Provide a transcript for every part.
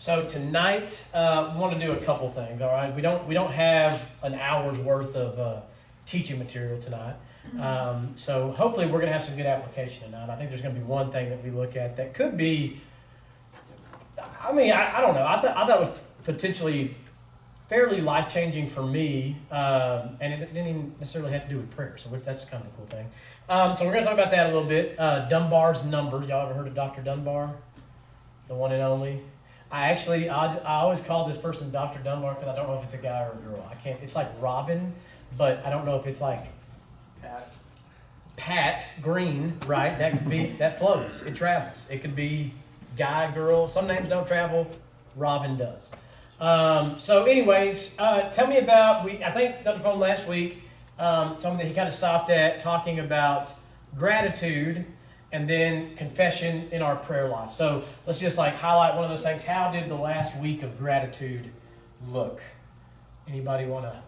So tonight, we want to do a couple things. All right, we don't have an hour's worth of teaching material tonight. So hopefully we're going to have some good application tonight. I think there's going to be one thing that we look at that could be. I mean, I don't know. I thought it was potentially fairly life changing for me, and it didn't even necessarily have to do with prayer. So that's kind of a cool thing. So we're going to talk about that a little bit. Dunbar's number. Y'all ever heard of Dr. Dunbar, the one and only? I always call this person Dr. Dunbar because I don't know if it's a guy or a girl. I can't. It's like Robin, but I don't know if it's like Pat Green, right? That could be, that flows. It travels. It could be guy, girl. Some names don't travel. Robin does. So anyways, tell me about, I think Dr. Phone last week told me that he kind of stopped at talking about gratitude and then confession in our prayer life. So let's just like highlight one of those things. How did the last week of gratitude look? Anybody want to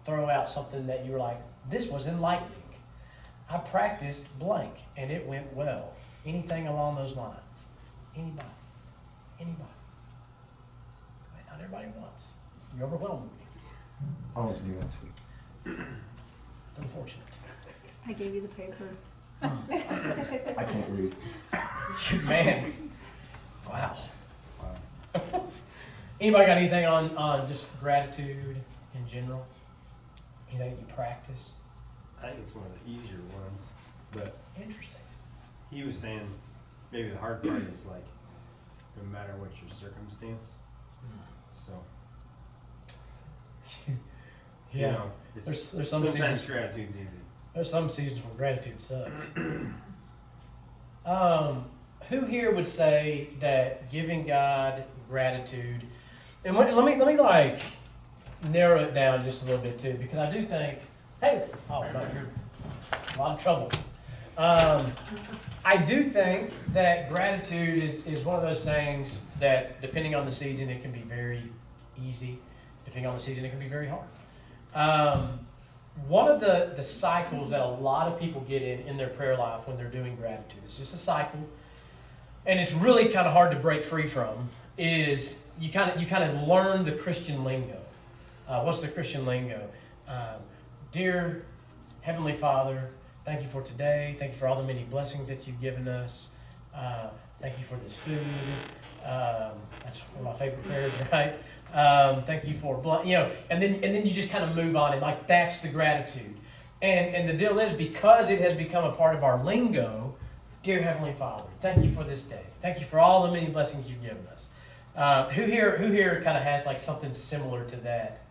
throw out something that you were like, this was enlightening? I practiced blank and it went well. Anything along those lines? Anybody? Not everybody wants. You overwhelmed me. I was new last week. It's unfortunate. I gave you the paper. I can't read. Man. Wow. Wow. Anybody got anything on just gratitude in general? Anything that you practice? I think it's one of the easier ones, but Interesting. he was saying maybe the hard part is like no matter what your circumstance. So Yeah. you know, it's, There's some sometimes seasons. gratitude's easy. There's some seasons where gratitude sucks. Who here would say that giving God gratitude, and let me like narrow it down just a little bit too, because I do think, hey, oh no, you're in a lot of trouble. I do think that gratitude is one of those things that, depending on the season, it can be very easy. Depending on the season, it can be very hard. One of the cycles that a lot of people get in their prayer life when they're doing gratitude, it's just a cycle, and it's really kind of hard to break free from, is you kind of learn the Christian lingo. What's the Christian lingo? Dear Heavenly Father, thank you for today. Thank you for all the many blessings that you've given us. Thank you for this food. That's one of my favorite prayers, right? Thank you for, and then you just kind of move on, and like that's the gratitude. And the deal is, because it has become a part of our lingo, dear Heavenly Father, thank you for this day. Thank you for all the many blessings you've given us. Who here kind of has like something similar to that,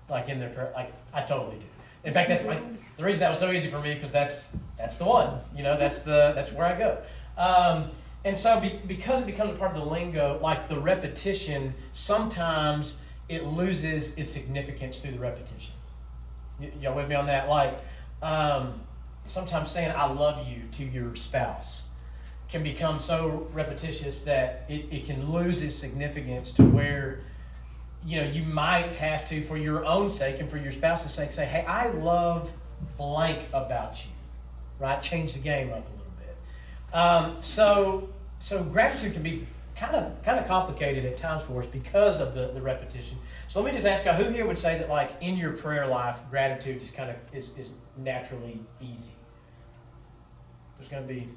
like in their prayer? Like I totally do. In fact, that's like the reason that was so easy for me, because that's the one. That's where I go. And so because it becomes a part of the lingo, like the repetition, sometimes it loses its significance through the repetition. Y'all with me on that? Like sometimes saying I love you to your spouse can become so repetitious that it can lose its significance to where you might have to, for your own sake and for your spouse's sake, say, hey, I love blank about you, right? Change the game up a little bit. So gratitude can be kind of complicated at times for us because of the repetition. So let me just ask you, who here would say that like in your prayer life, gratitude is naturally easy? There's going to be,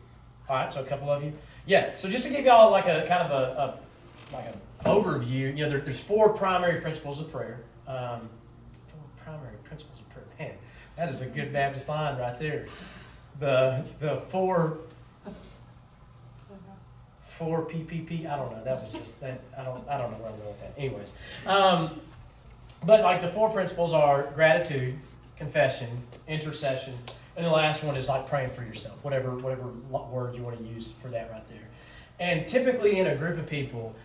all right, so a couple of you. Yeah, so just to give y'all like a kind of an overview, there's 4 primary principles of prayer. 4 primary principles of prayer. Man, that is a good Baptist line right there. The 4 PPP. I don't know. That was just that. I don't know where I'm going with that. Anyways, but like the 4 principles are gratitude, confession, intercession, and the last one is like praying for yourself. Whatever word you want to use for that right there. And typically in a group of people,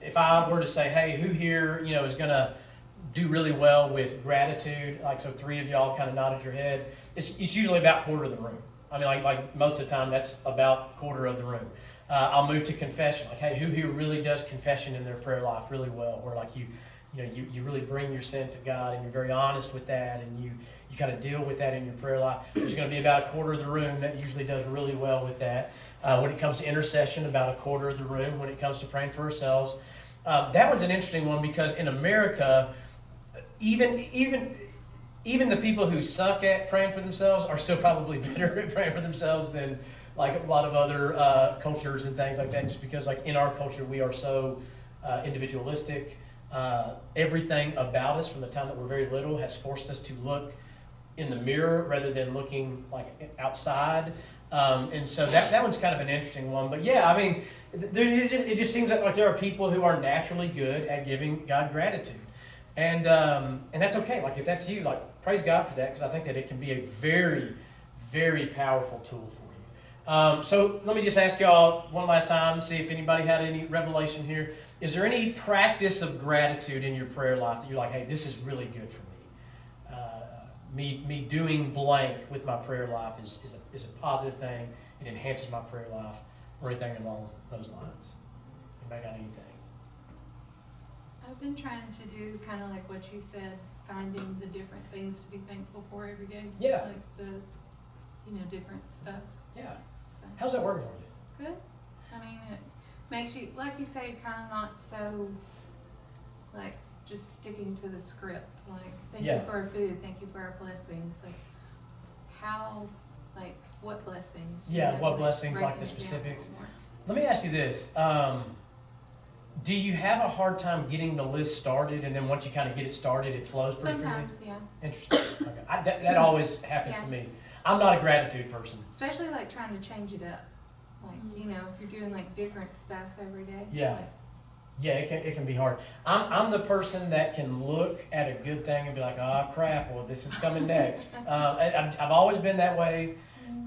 if I were to say, hey, who here is going to do really well with gratitude? Like, so 3 of y'all kind of nodded your head. It's usually about quarter of the room. I mean, like most of the time, that's about quarter of the room. I'll move to confession. Like, hey, who here really does confession in their prayer life really well? Where like you really bring your sin to God and you're very honest with that, and you kind of deal with that in your prayer life. There's going to be about a quarter of the room that usually does really well with that. When it comes to intercession, about a quarter of the room. When it comes to praying for ourselves, That one's an interesting one because in America, even the people who suck at praying for themselves are still probably better at praying for themselves than like a lot of other cultures and things like that. Just because like in our culture we are so individualistic. Everything about us from the time that we're very little has forced us to look in the mirror rather than looking like outside. And so that one's kind of an interesting one. But yeah, I mean, it just seems like there are people who are naturally good at giving God gratitude. And that's okay. Like if that's you, like praise God for that, because I think that it can be a very, very powerful tool for you. So let me just ask y'all one last time, see if anybody had any revelation here. Is there any practice of gratitude in your prayer life that you're like, hey, this is really good for me? Me doing blank with my prayer life is a positive thing. It enhances my prayer life, or anything along those lines. Anybody got anything? I've been trying to do kind of like what you said, finding the different things to be thankful for every day. Yeah. Like the, different stuff. Yeah. So, How's that working for you? good. I mean, it makes you, like you say, kind of not so, like, just sticking to the script. Like, thank Yeah. you for our food, thank you for our blessings. Like, how, like, what blessings? Yeah, what blessings, like breaking the it down a specifics. little more. Let me ask you this. Do you have a hard time getting the list started, and then once you kind of get it started, it flows pretty Sometimes, yeah. freely? Interesting. Okay. That always happens to Yeah. me. I'm not a gratitude person. Especially like trying to change it up. Like, if you're doing like different stuff every day. Yeah. Like, Yeah, it can be hard. I'm the person that can look at a good thing and be like, oh crap, well this is coming next. I've always been that way.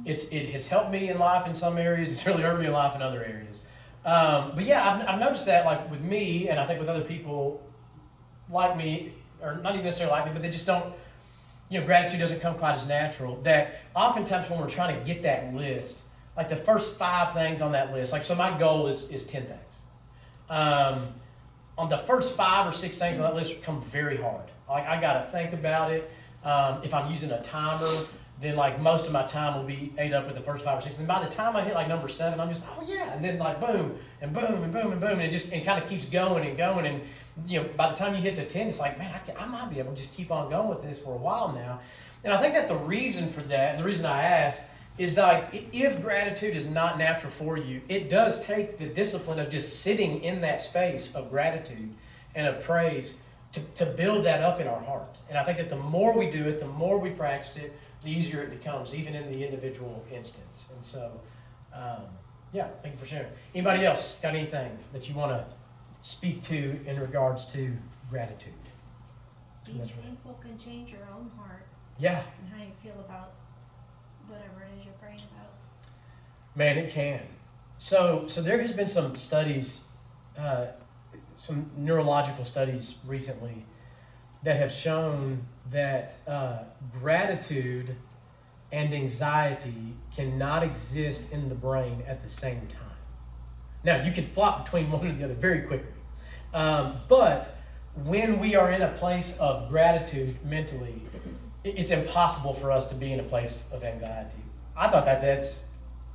It has helped me in life in some areas. It's really hurt me in life in other areas. But yeah, I've noticed that like with me, and I think with other people like me, or not even necessarily like me, but they just don't, gratitude doesn't come quite as natural. That oftentimes when we're trying to get that list, like the first 5 things on that list, like so my goal is 10 things. On the first 5 or 6 things on that list come very hard. Like I gotta think about it. If I'm using a timer, then like most of my time will be ate up with the first 5 or 6. And by the time I hit like number 7, I'm just, oh yeah, and then like boom and boom and boom and boom, and it kind of keeps going and going. And by the time you get to 10, it's like, man, I might be able to just keep on going with this for a while now. And I think that the reason for that, and the reason I ask, is like if gratitude is not natural for you, it does take the discipline of just sitting in that space of gratitude and of praise to build that up in our heart. And I think that the more we do it, the more we practice it, the easier it becomes, even in the individual instance. And so, yeah, thank you for sharing. Anybody else got anything that you want to speak to in regards to gratitude? Being thankful can change your own heart Yeah, and how you feel about whatever it is you're praying about. man, it can. So there has been some studies, some neurological studies recently that have shown that gratitude and anxiety cannot exist in the brain at the same time. Now, you can flop between one or the other very quickly. But when we are in a place of gratitude mentally, it's impossible for us to be in a place of anxiety. I thought that's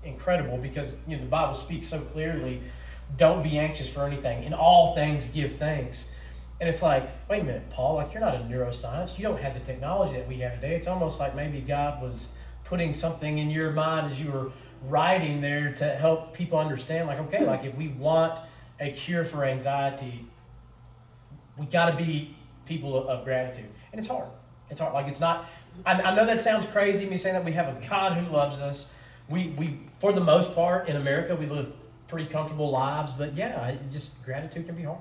incredible because the Bible speaks so clearly, don't be anxious for anything. In all things, give thanks. And it's like, wait a minute, Paul, like you're not a neuroscience. You don't have the technology that we have today. It's almost like maybe God was putting something in your mind as you were writing there to help people understand, like, okay, like if we want a cure for anxiety, we got to be people of gratitude. And it's hard. It's hard. Like it's not, I know that sounds crazy, me saying that we have a God who loves us. We for the most part, in America, we live pretty comfortable lives. But yeah, just gratitude can be hard.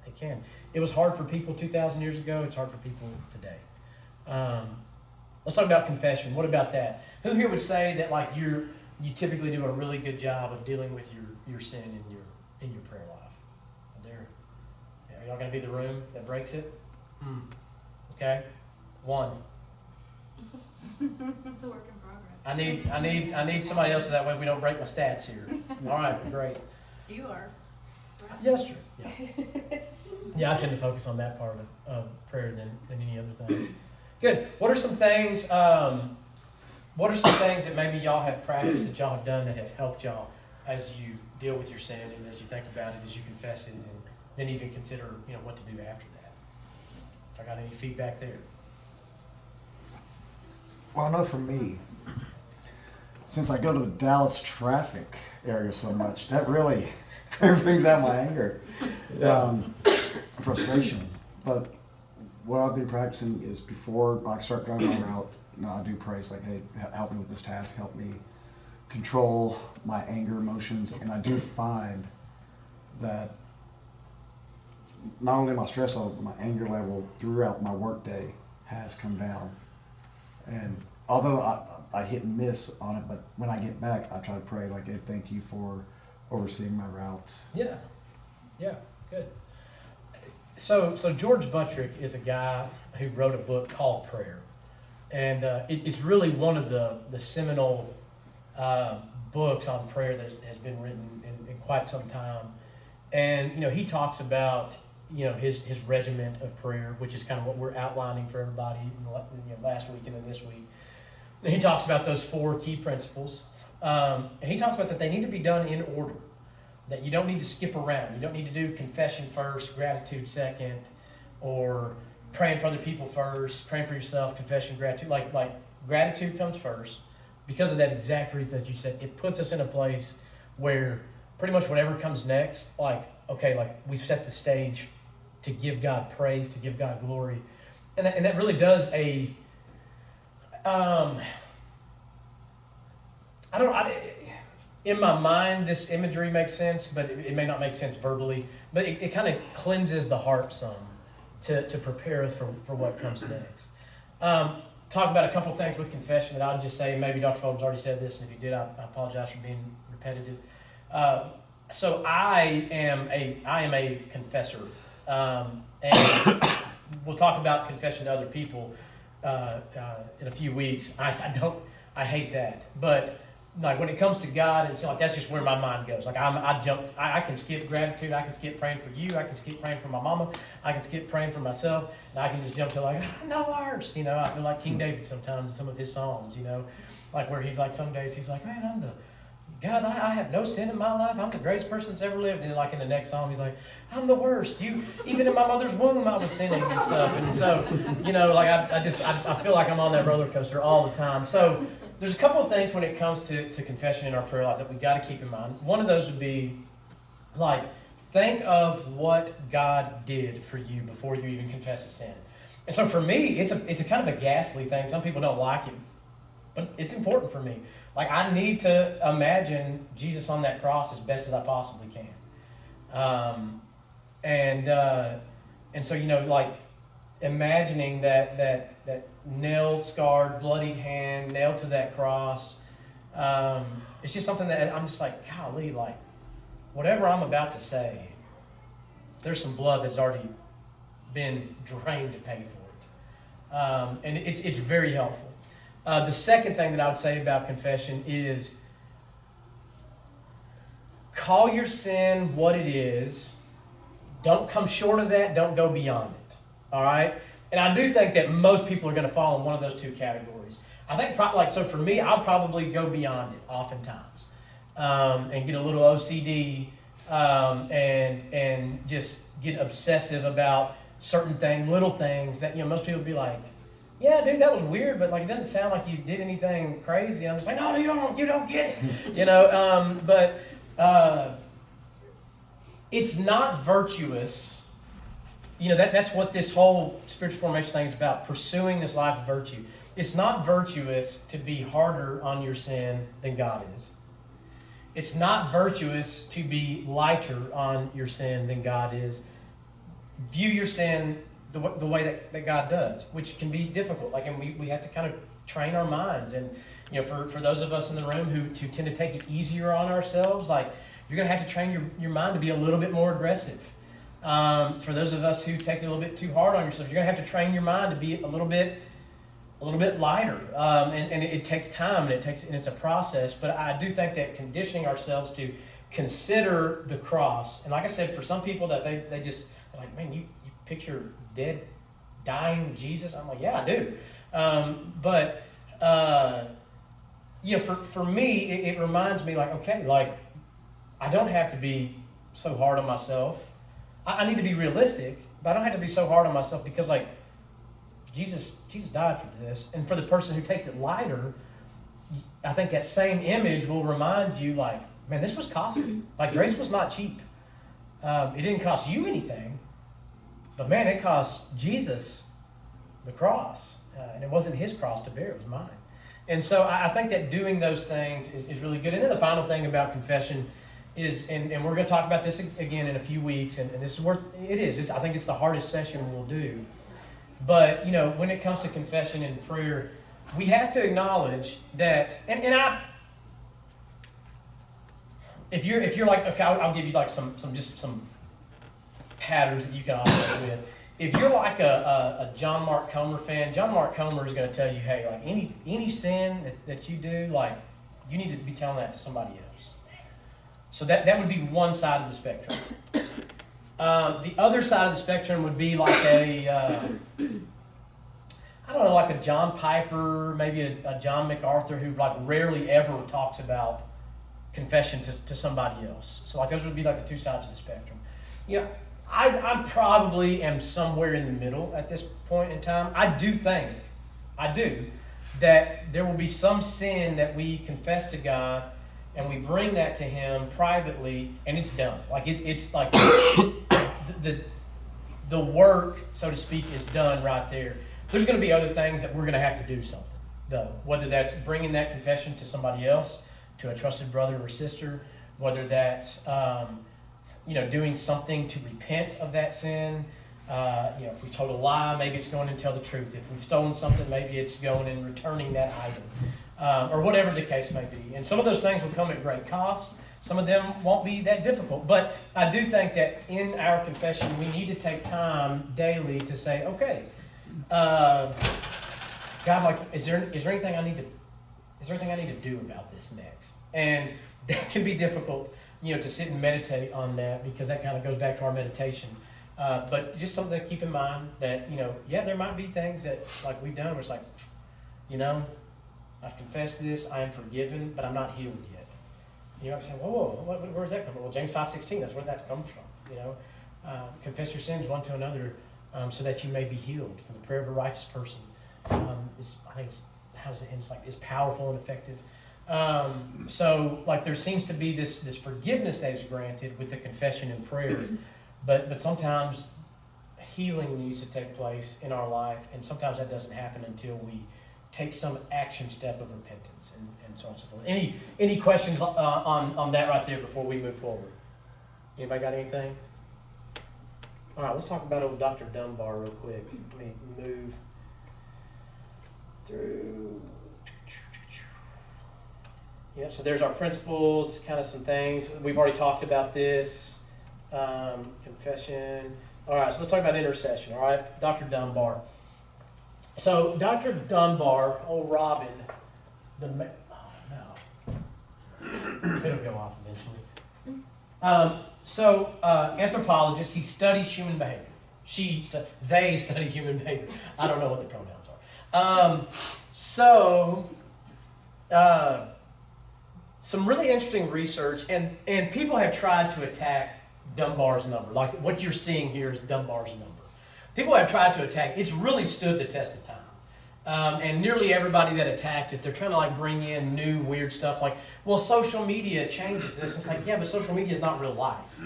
It can. It was hard for people 2,000 years ago. It's hard for people today. Let's talk about confession. What about that? Who here would say that like you typically do a really good job of dealing with your sin in your prayer life? There, are y'all gonna be the room that breaks it? Okay, 1. It's a work in progress. I need somebody else so that way we don't break my stats here. All right, great. You are. Yes, sir. Yeah. Yeah, I tend to focus on that part of prayer than any other thing. Good. What are some things? What are some things that maybe y'all have practiced that y'all have done that have helped y'all as you deal with your sin and as you think about it, as you confess it, and then even consider, what to do after that. If I got any feedback there. Well, I know for me, since I go to the Dallas traffic area so much, that really brings out my anger, frustration. But what I've been practicing is before I start driving my route, I do pray. It's like, hey, help me with this task, help me control my anger emotions. And I do find that not only my stress level, but my anger level throughout my workday has come down. And although I hit and miss on it, but when I get back, I try to pray, like, hey, thank you for overseeing my route. Yeah, good. So George Buttrick is a guy who wrote a book called Prayer. And it's really one of the seminal books on prayer that has been written in quite some time. And, he talks about, his regiment of prayer, which is kind of what we're outlining for everybody last week and then this week. And he talks about those 4 key principles. And he talks about that they need to be done in order, that you don't need to skip around. You don't need to do confession first, gratitude second, or praying for other people first, praying for yourself, confession, gratitude. Like gratitude comes first. Because of that exact reason that you said, it puts us in a place where pretty much whatever comes next, we've set the stage to give God praise, to give God glory. And that really does in my mind, this imagery makes sense, but it may not make sense verbally. But it kind of cleanses the heart some to prepare us for what comes next. Talk about a couple things with confession that I'll just say. Maybe Dr. Fulton's already said this, and if you did, I apologize for being repetitive. So I am a confessor, and we'll talk about confession to other people in a few weeks. I hate that, but like when it comes to God, it's like that's just where my mind goes. Like I can skip gratitude, I can skip praying for you, I can skip praying for my mama, I can skip praying for myself, and I can just jump to like no worse. I feel like King David sometimes in some of his psalms. Like where he's like some days he's like, man, I'm the God, I have no sin in my life. I'm the greatest person that's ever lived. And then like in the next psalm, he's like, I'm the worst. Even in my mother's womb, I was sinning and stuff. And so, I feel like I'm on that roller coaster all the time. So there's a couple of things when it comes to confession in our prayer lives that we got to keep in mind. One of those would be like, think of what God did for you before you even confess a sin. And so for me, it's a kind of a ghastly thing. Some people don't like it, but it's important for me. Like, I need to imagine Jesus on that cross as best as I possibly can. And so, like, imagining that nailed, scarred, bloodied hand nailed to that cross, it's just something that I'm just like, golly, like, whatever I'm about to say, there's some blood that's already been drained to pay for it. And it's very helpful. The second thing that I would say about confession is call your sin what it is. Don't come short of that. Don't go beyond it. All right? And I do think that most people are going to fall in one of those two categories. I think, so for me, I'll probably go beyond it oftentimes and get a little OCD and just get obsessive about certain things, little things that, most people would be like, yeah, dude, that was weird, but like it doesn't sound like you did anything crazy. And I'm just like, no, you don't get it, but it's not virtuous. That's what this whole spiritual formation thing is about, pursuing this life of virtue. It's not virtuous to be harder on your sin than God is. It's not virtuous to be lighter on your sin than God is. View your sin the way that God does, which can be difficult. And we have to kind of train our minds. And, for those of us in the room who tend to take it easier on ourselves, like, you're going to have to train your mind to be a little bit more aggressive. For those of us who take it a little bit too hard on yourself, you're going to have to train your mind to be a little bit lighter. And it takes time, and it's a process. But I do think that conditioning ourselves to consider the cross, and like I said, for some people that they're like, man, you picture dead, dying Jesus? I'm like, yeah, I do. But for me, it reminds me, like, okay, like, I don't have to be so hard on myself. I need to be realistic, but I don't have to be so hard on myself because like Jesus died for this, and for the person who takes it lighter, I think that same image will remind you like, man, this was costly. Like grace was not cheap. It didn't cost you anything, but man, it cost Jesus the cross, and it wasn't his cross to bear; it was mine. And so I think that doing those things is really good. And then the final thing about confession is, and we're going to talk about this again in a few weeks, and this is where it is. I think it's the hardest session we'll do. But, you know, when it comes to confession and prayer, we have to acknowledge that, if you're like, okay, I'll give you like some patterns that you can operate with. If you're like a John Mark Comer fan, John Mark Comer is going to tell you, hey, like any sin that you do, like you need to be telling that to somebody else. So that would be one side of the spectrum. The other side of the spectrum would be like I don't know, like a John Piper, maybe a John MacArthur, who like rarely ever talks about confession to somebody else. So like those would be like the two sides of the spectrum. You know, I probably am somewhere in the middle at this point in time. I do that there will be some sin that we confess to God and we bring that to him privately, and it's done. Like it's like the work, so to speak, is done right there. There's going to be other things that we're going to have to do something, though. Whether that's bringing that confession to somebody else, to a trusted brother or sister, whether that's doing something to repent of that sin. If we told a lie, maybe it's going and tell the truth. If we've stolen something, maybe it's going and returning that item, or whatever the case may be. And some of those things will come at great cost. Some of them won't be that difficult. But I do think that in our confession, we need to take time daily to say, okay, God, like, is there anything I need to do about this next? And that can be difficult, to sit and meditate on that, because that kind of goes back to our meditation. But just something to keep in mind that, there might be things that like we've done where it's like, I've confessed this, I am forgiven, but I'm not healed yet. I'm saying, whoa, where's that coming from? Well, James 5:16, that's where that comes from. Confess your sins one to another so that you may be healed. For the prayer of a righteous person is powerful and effective. So like there seems to be this forgiveness that is granted with the confession and prayer, but sometimes healing needs to take place in our life, and sometimes that doesn't happen until we take some action step of repentance and so on and so forth. Any questions on that right there before we move forward? Anybody got anything? All right, let's talk about old Dr. Dunbar real quick. Let me move through. Yeah, so there's our principles, kind of some things. We've already talked about this. Confession. All right, so let's talk about intercession, all right? Dr. Dunbar. So Dr. Dunbar, old Robin, oh no. It'll go off eventually. Anthropologist, he studies human behavior. They study human behavior. I don't know what the pronouns are. Some really interesting research, and people have tried to attack Dunbar's number. Like what you're seeing here is Dunbar's number. People have tried to attack. It's really stood the test of time. And nearly everybody that attacks it, they're trying to like bring in new weird stuff like, well, social media changes this. It's like, yeah, but social media is not real life.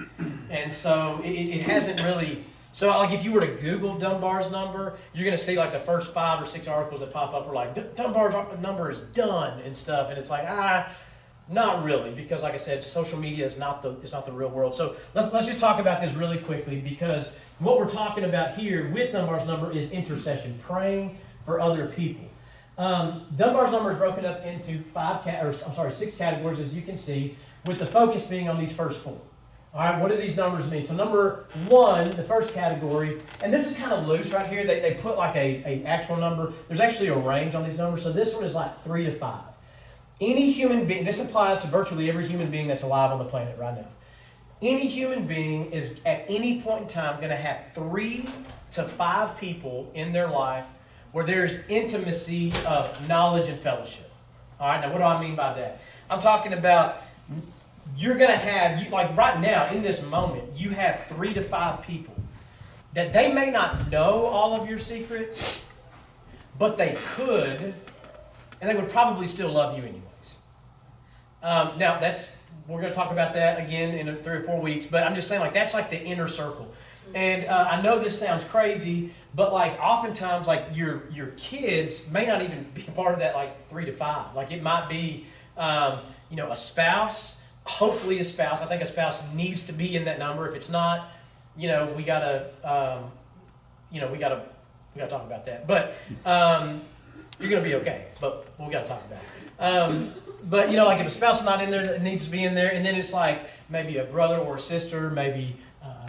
And so it hasn't really... So like if you were to Google Dunbar's number, you're going to see like the first 5 or 6 articles that pop up are like, Dunbar's number is done and stuff. And it's like, not really, because like I said, social media is not the real world. So let's just talk about this really quickly, because what we're talking about here with Dunbar's number is intercession, praying for other people. Dunbar's number is broken up into 6 categories, as you can see, with the focus being on these first 4. All right, what do these numbers mean? So number 1, the first category, and this is kind of loose right here. They put like a actual number. There's actually a range on these numbers. So this one is like 3 to 5. Any human being, this applies to virtually every human being that's alive on the planet right now. Any human being is at any point in time going to have 3 to 5 people in their life where there's intimacy of knowledge and fellowship. All right, now what do I mean by that? I'm talking about you're going to have, like right now, in this moment, you have 3 to 5 people that they may not know all of your secrets, but they could, and they would probably still love you anyways. Now, we're going to talk about that again in 3 or 4 weeks, but I'm just saying, like, that's like the inner circle. And I know this sounds crazy, but like oftentimes, like your kids may not even be a part of that, like 3 to 5. Like it might be, a spouse, hopefully a spouse. I think a spouse needs to be in that number. If it's not, we gotta talk about that. But you're gonna be okay. But we gotta talk about it. But like if a spouse is not in there, it needs to be in there. And then it's like maybe a brother or a sister, maybe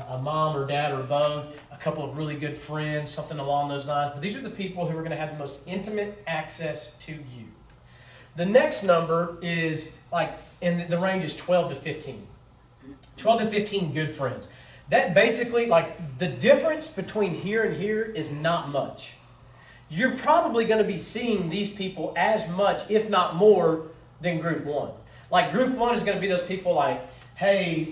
a mom or dad or both, a couple of really good friends, something along those lines. But these are the people who are going to have the most intimate access to you. The next number is and the range is 12 to 15. 12 to 15 good friends. That basically, like, the difference between here and here is not much. You're probably going to be seeing these people as much, if not more, than group 1. Like, group 1 is going to be those people like, hey,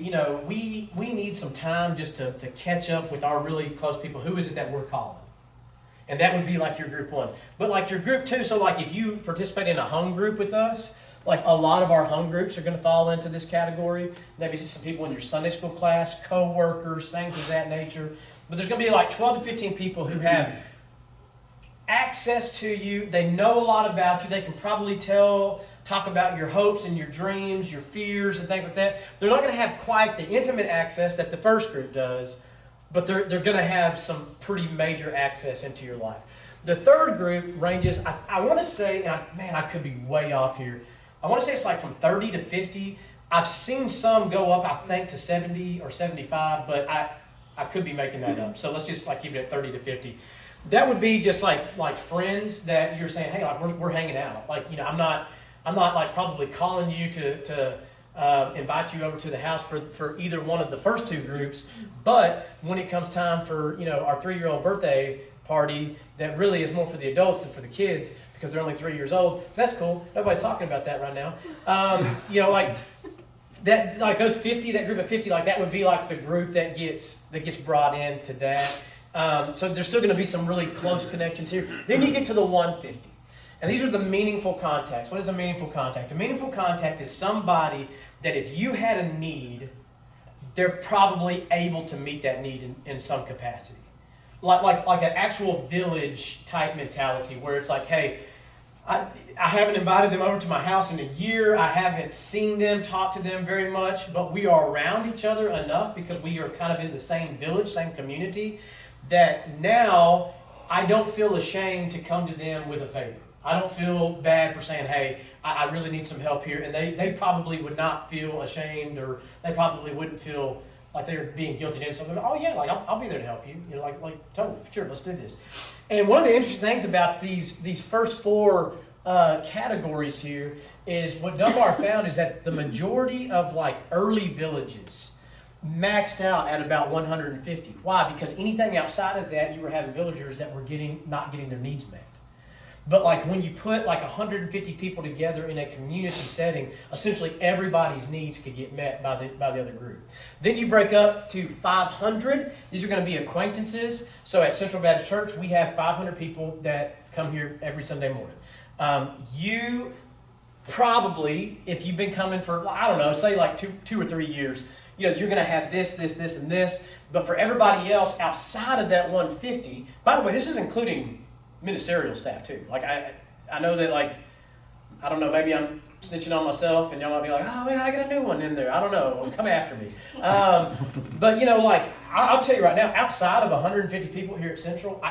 we need some time just to catch up with our really close people. Who is it that we're calling? And that would be like your group 1. But like your group 2, so like if you participate in a home group with us, like a lot of our home groups are going to fall into this category. Maybe some people in your Sunday school class, co-workers, things of that nature. But there's going to be like 12 to 15 people who have access to you. They know a lot about you. They can probably talk about your hopes and your dreams, your fears and things like that. They're not going to have quite the intimate access that the first group does, but they're going to have some pretty major access into your life. The third group ranges, I want to say, and I could be way off here. I want to say it's like from 30 to 50. I've seen some go up, I think, to 70 or 75, but I could be making that up. So let's just like keep it at 30 to 50. That would be just like friends that you're saying, hey, like we're hanging out. Like, I'm not like probably calling you to invite you over to the house for either one of the first 2 groups. But when it comes time for, our 3-year-old birthday party, that really is more for the adults than for the kids because they're only 3 years old. That's cool. Nobody's talking about that right now. Like that, like those 50, that group of 50, like that would be like the group that gets brought into that. So there's still going to be some really close connections here. Then you get to the 150. And these are the meaningful contacts. What is a meaningful contact? A meaningful contact is somebody that if you had a need, they're probably able to meet that need in some capacity. Like an actual village type mentality where it's like, hey, I haven't invited them over to my house in a year. I haven't seen them, talked to them very much, but we are around each other enough because we are kind of in the same village, same community, that now I don't feel ashamed to come to them with a favor. I don't feel bad for saying, hey, I really need some help here. And they probably would not feel ashamed, or they probably wouldn't feel like they're being guilty of something. Oh yeah, like I'll be there to help you. Like totally, sure, let's do this. And one of the interesting things about these first 4 categories here is what Dunbar found is that the majority of like early villages maxed out at about 150. Why? Because anything outside of that, you were having villagers that were not getting their needs met. But like when you put like 150 people together in a community setting, essentially everybody's needs could get met by the other group. Then you break up to 500. These are going to be acquaintances. So at Central Baptist Church, we have 500 people that come here every Sunday morning. You probably, if you've been coming for, I don't know, say like two or 3 years, you're going to have this, and this. But for everybody else outside of that 150, by the way, this is including ministerial staff too. Like I know that, like, I don't know, maybe I'm snitching on myself and y'all might be like, oh man, I got a new one in there. I don't know, come after me. But like I'll tell you right now, outside of 150 people here at Central,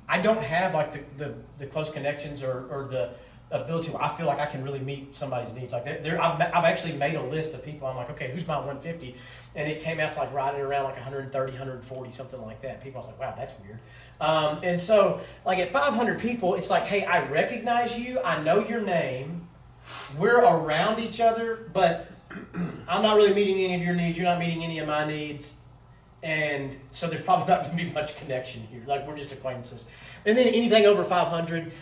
I don't have like the close connections or the ability where I feel like I can really meet somebody's needs. Like I've actually made a list of people. I'm like, okay, who's my 150? And it came out to like right at around like 130, 140, something like that. People, I was like, wow, that's weird. And so like at 500 people, it's like, hey, I recognize you. I know your name. We're around each other, but I'm not really meeting any of your needs. You're not meeting any of my needs. And so there's probably not going to be much connection here. Like we're just acquaintances. And then anything over 500,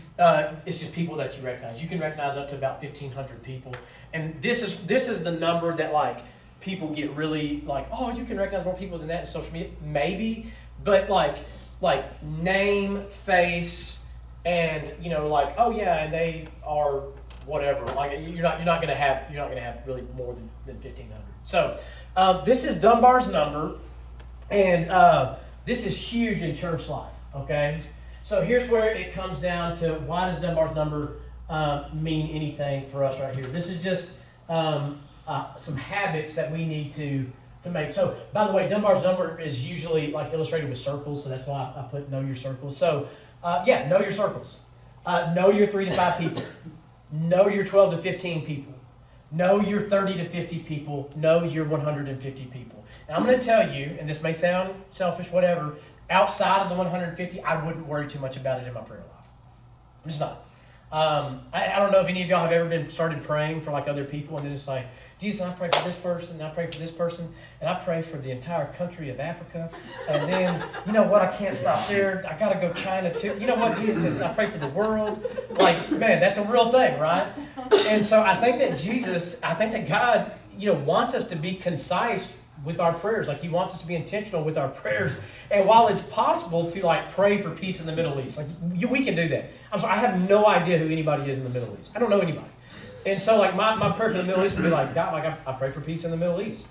it's just people that you recognize. You can recognize up to about 1,500 people. And this is the number that like people get really like, oh, you can recognize more people than that in social media. Maybe, but like name, face, and like, oh yeah, and they are whatever. Like you're not gonna have really more than 1,500. So this is Dunbar's number, and this is huge in church life. Okay, so here's where it comes down to why does Dunbar's number mean anything for us right here? This is just some habits that we need to make. So, by the way, Dunbar's number is usually like illustrated with circles, so that's why I put know your circles. So, know your circles. Know your 3 to 5 people. Know your 12 to 15 people. Know your 30 to 50 people. Know your 150 people. And I'm going to tell you, and this may sound selfish, whatever, outside of the 150, I wouldn't worry too much about it in my prayer life. I'm just not. I don't know if any of y'all have ever been started praying for like other people, and then it's like, Jesus, I pray for this person, and I pray for this person, and I pray for the entire country of Africa, and then, you know what, I can't stop there, I gotta go China too. You know what, Jesus says, I pray for the world. Like, man, that's a real thing, right? And so I think that God, wants us to be concise with our prayers. Like, he wants us to be intentional with our prayers. And while it's possible to like pray for peace in the Middle East, like we can do that. I'm sorry, I have no idea who anybody is in the Middle East. I don't know anybody. And so like my prayer for the Middle East would be like, God, like I pray for peace in the Middle East.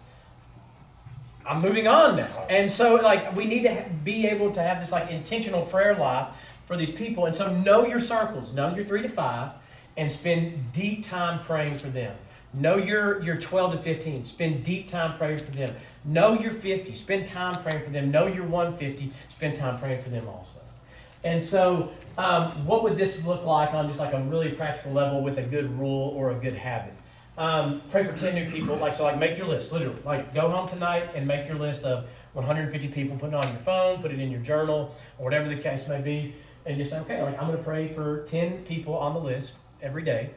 I'm moving on now. And so like we need to be able to have this like intentional prayer life for these people. And so know your circles, know your 3 to 5, and spend deep time praying for them. Know your 12 to 15. Spend deep time praying for them. Know your 50. Spend time praying for them. Know your 150. Spend time praying for them also. And so what would this look like on just like a really practical level with a good rule or a good habit? Pray for 10 new people. Like make your list, literally. Like go home tonight and make your list of 150 people. Put it on your phone. Put it in your journal or whatever the case may be. And just say, okay, like I'm going to pray for 10 people on the list every day.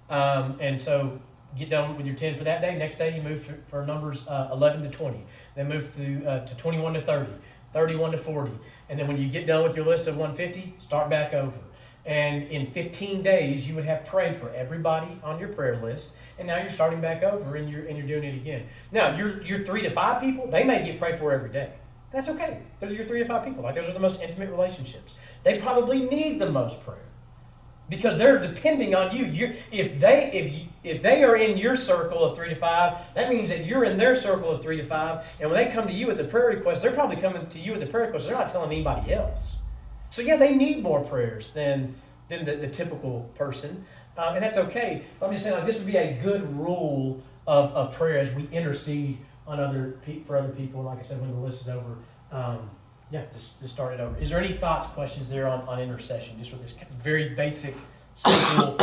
And so get done with your 10 for that day. Next day you move for numbers 11 to 20. Then move to 21 to 30, 31 to 40. And then when you get done with your list of 150, start back over. And in 15 days, you would have prayed for everybody on your prayer list. And now you're starting back over and you're doing it again. Now, your 3 to 5 people, they may get prayed for every day. That's okay. Those are your 3 to 5 people. Like those are the most intimate relationships. They probably need the most prayer. Because they're depending on you. If they are in your circle of 3 to 5, that means that you're in their circle of 3 to 5. And when they come to you with a prayer request, they're probably coming to you with a prayer request. They're not telling anybody else. So yeah, they need more prayers than the typical person, and that's okay. But I'm just saying, like this would be a good rule of prayer as we intercede on for other people. Like I said, when the list is over. Just start it over. Is there any thoughts, questions there on intercession? Just with this very basic, simple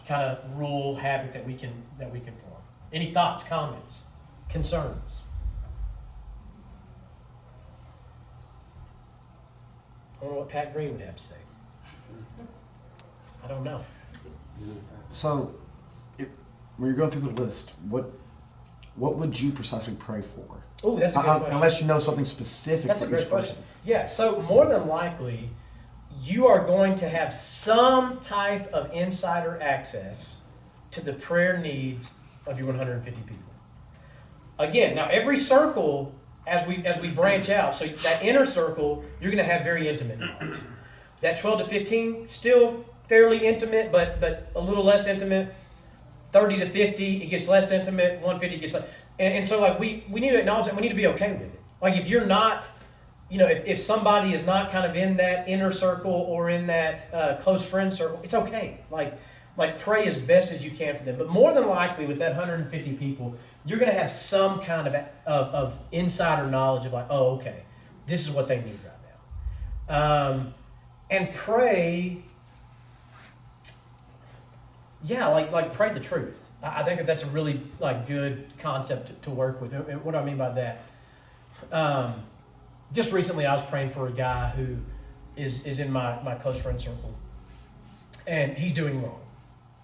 kind of rule, habit that we can form. Any thoughts, comments, concerns? I don't know what Pat Green would have to say. I don't know. So, when you're going through the list, what would you precisely pray for? Oh, that's a good question. Unless you know something specific. That's a for great each question. person. Yeah, so more than likely, you are going to have some type of insider access to the prayer needs of your 150 people. Again, now every circle, as we branch out, so that inner circle, you're going to have very intimate knowledge. That 12 to 15, still fairly intimate, but a little less intimate. 30 to 50, it gets less intimate. 150 gets less. And so like we need to acknowledge that we need to be okay with it. Like if you're not, if somebody is not kind of in that inner circle or in that close friend circle, it's okay. Like pray as best as you can for them. But more than likely with that 150 people, you're going to have some kind of insider knowledge of like, oh, okay, this is what they need right now. And pray, like pray the truth. I think that's a really good concept to work with. And what do I mean by that? Just recently I was praying for a guy who is in my close friend circle, and he's doing wrong.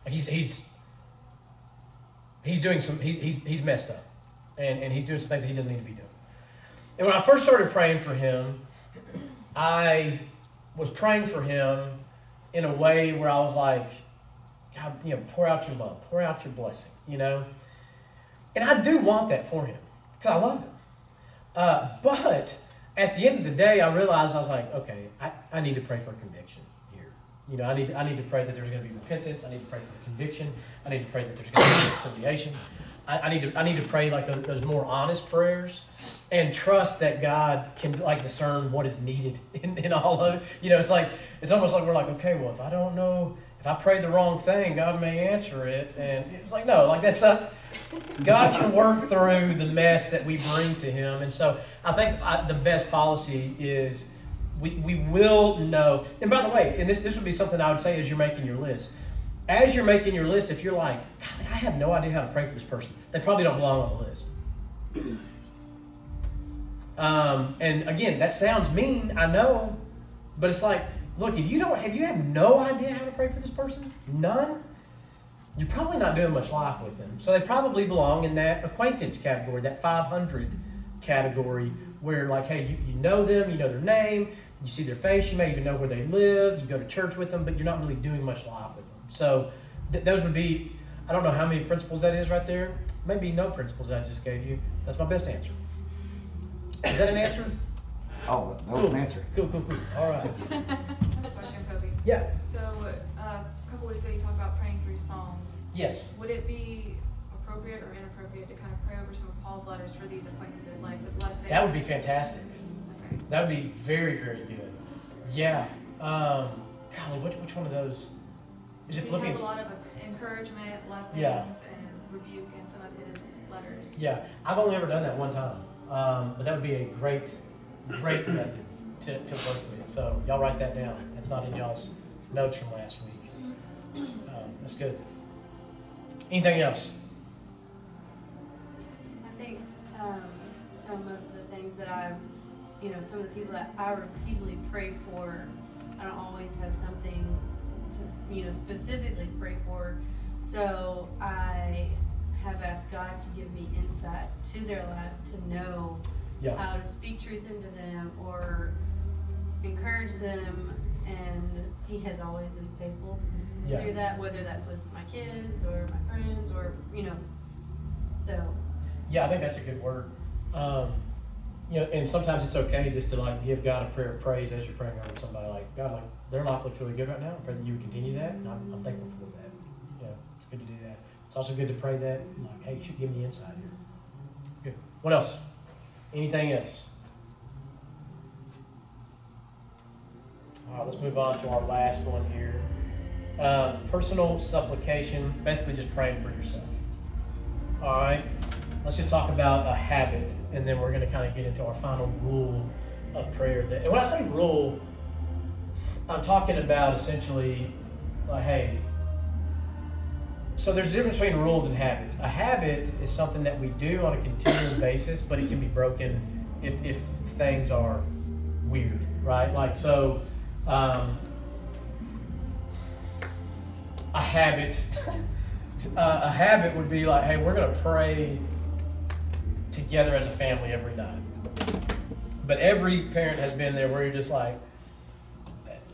He's messed up, and he's doing some things that he doesn't need to be doing. And when I first started praying for him, I was praying for him in a way where I was like, God, pour out your love, pour out your blessing, And I do want that for him. because I love him. But at the end of the day, I realized I was like, okay, I need to pray for conviction here. You know, I need to pray that there's going to be repentance. I need to pray for conviction. I need to pray that there's going to be reconciliation. I need to pray like those more honest prayers, and trust that God can like discern what is needed in all of it. You know, it's almost like we're like, okay, well, if I don't know, if I prayed the wrong thing, God may answer it. And it's like, no, like that's not, God can work through the mess that we bring to Him. And so I think the best policy is we will know. And by the way, and this would be something I would say as you're making your list. As you're making your list, if you're like, God, I have no idea how to pray for this person, they probably don't belong on the list. And again, that sounds mean, I know, but it's like, look, if you have no idea how to pray for this person, none, you're probably not doing much life with them. So they probably belong in that acquaintance category, that 500 category, where like, hey, you know them, you know their name, you see their face, you may even know where they live, you go to church with them, but you're not really doing much life with them. So those would be, I don't know how many principles that is right there. Maybe no principles I just gave you. That's my best answer. Is that an answer? Oh, that was an answer. Cool. All right. I have a question, Kobe. Yeah. So, a couple weeks ago you talked about praying through Psalms. Yes. Would it be appropriate or inappropriate to kind of pray over some of Paul's letters for these acquaintances, like the blessings? That would be fantastic. Okay. That would be very, very good. Yeah. Golly, which one of those? Is it He Philippians? has a lot of encouragement, blessings, Yeah. and rebuke in some of his letters. Yeah. I've only ever done that one time. But that would be a great method to work with. So y'all write that down. It's not in y'all's notes from last week. That's good. Anything else? I think some of the things that some of the people that I repeatedly pray for, I don't always have something to, specifically pray for. So I have asked God to give me insight to their life to know how to speak truth into them or encourage them, and He has always been faithful through that, whether that's with my kids or my friends or so. Yeah, I think that's a good word. And sometimes it's okay just to like give God a prayer of praise as you're praying over somebody. Like, God, like their life looks really good right now. I pray that you would continue that, and I'm thankful for that. It's good to do that. It's also good to pray that, like, hey, you should give me insight here. Good. What else? Anything else? All right, let's move on to our last one here. Personal supplication, basically just praying for yourself. All right, let's just talk about a habit, and then we're going to kind of get into our final rule of prayer. And when I say rule, I'm talking about essentially, like, hey, so there's a difference between rules and habits. A habit is something that we do on a continual basis, but it can be broken if things are weird, right? Like, so a habit would be like, hey, we're going to pray together as a family every night. But every parent has been there where you're just like,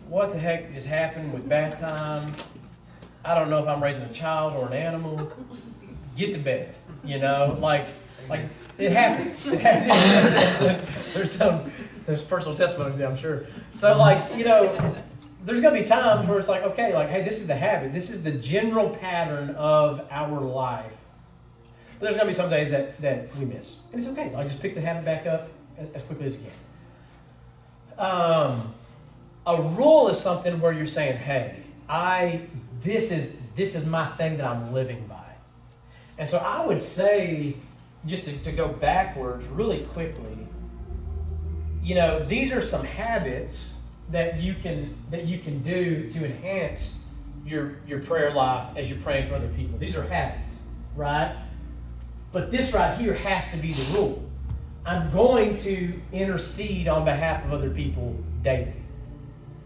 what the heck just happened with bath time? I don't know if I'm raising a child or an animal. Get to bed, like it happens. It happens. There's personal testimony, I'm sure. So there's gonna be times where it's like, okay, like, hey, this is the habit. This is the general pattern of our life. But there's gonna be some days that we miss, and it's okay. Like, just pick the habit back up as quickly as you can. A rule is something where you're saying, hey, this is my thing that I'm living by. And so I would say, just to go backwards really quickly, these are some habits that you can do to enhance your prayer life as you're praying for other people. These are habits, right? But this right here has to be the rule. I'm going to intercede on behalf of other people daily.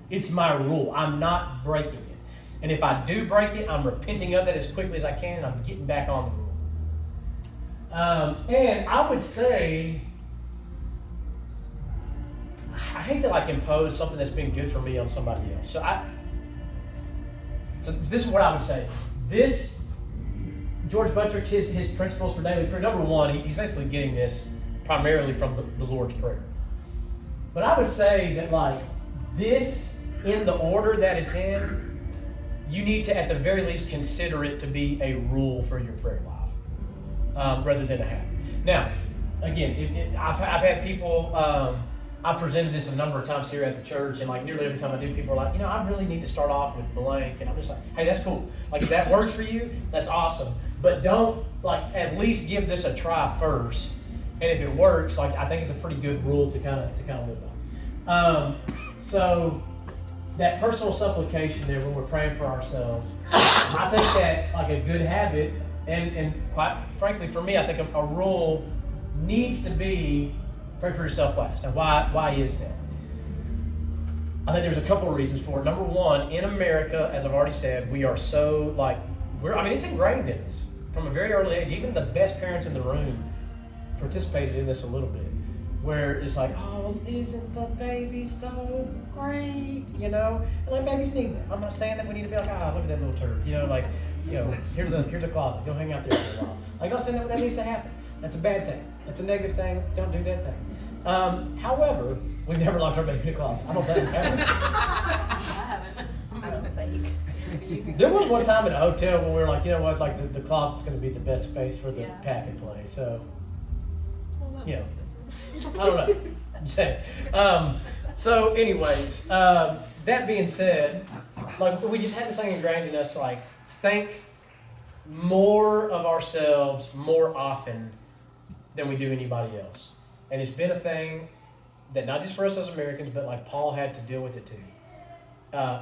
It's my rule. I'm not breaking it. And if I do break it, I'm repenting of it as quickly as I can, and I'm getting back on the rule. And I would say, I hate to impose something that's been good for me on somebody else. So this is what I would say. George Buttrick, his principles for daily prayer, number one, he's basically getting this primarily from the Lord's Prayer. But I would say that like this, in the order that it's in, you need to at the very least consider it to be a rule for your prayer life, rather than a habit. Now, again, I've had people, I've presented this a number of times here at the church, and like nearly every time I do, people are like, I really need to start off with blank, and I'm just like, hey, that's cool. Like if that works for you, that's awesome. But don't like at least give this a try first, and if it works, like I think it's a pretty good rule to kind of live by. So that personal supplication there when we're praying for ourselves, I think that like a good habit, and quite frankly for me, I think a rule needs to be pray for yourself last. Now, why is that? I think there's a couple of reasons for it. Number one, in America, as I've already said, we are so like it's ingrained in us from a very early age. Even the best parents in the room participated in this a little bit, where it's like, oh, isn't the baby so great? And like babies need that. I'm not saying that we need to be like, look at that little turd. Here's a closet. Go hang out there for a while. Like, I'm not saying that needs to happen. That's a bad thing. That's a negative thing. Don't do that thing. However, we've never locked our baby in a closet. I don't think we have. I haven't. I don't think. There was one time at a hotel when we were like, you know what, like the closet's going to be the best space for the Yeah. pack and play. So, I don't know. I'm saying. So, anyways, that being said, like we just had this thing ingrained in us to like think more of ourselves more often than we do anybody else, and it's been a thing that not just for us as Americans, but like Paul had to deal with it too.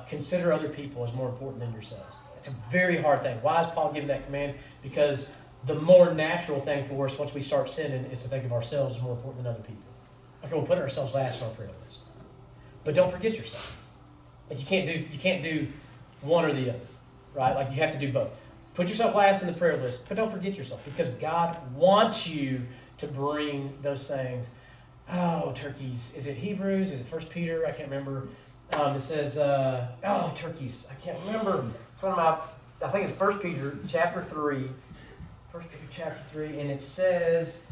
Consider other people as more important than yourselves. It's a very hard thing. Why is Paul giving that command? Because the more natural thing for us once we start sinning is to think of ourselves as more important than other people. Okay, we'll put ourselves last on our prayer list. But don't forget yourself. Like you can't do one or the other, right? Like you have to do both. Put yourself last in the prayer list, but don't forget yourself because God wants you to bring those things. Oh, turkeys. Is it Hebrews? Is it 1 Peter? I can't remember. It says, turkeys. I can't remember. It's one of my, I think it's 1 Peter chapter 3. 1 Peter chapter 3, and it says,